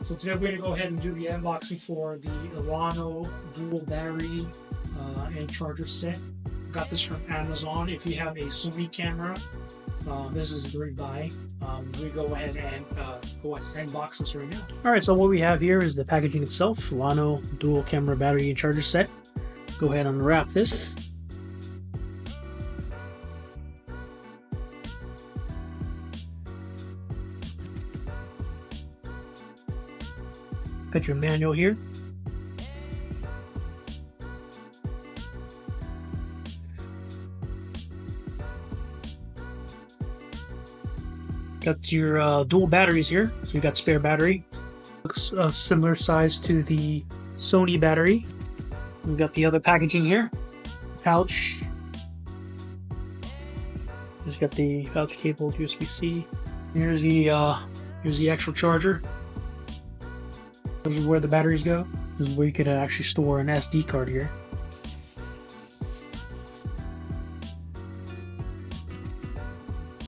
So today we're going to go ahead and do the unboxing for the Llano dual battery and charger set. Got this from Amazon. If you have a Sony camera, this is a great buy. We go ahead and unbox this right now. Alright, so what we have here is the packaging itself. Llano dual camera battery and charger set. Go ahead and unwrap this. Got your manual here. Got your dual batteries here. So you got spare battery. Looks similar size to the Sony battery. We've got the other packaging here. Pouch. Just got the pouch cable, USB-C. Here's the actual charger. This is where the batteries go. This is where you could actually store an SD card here.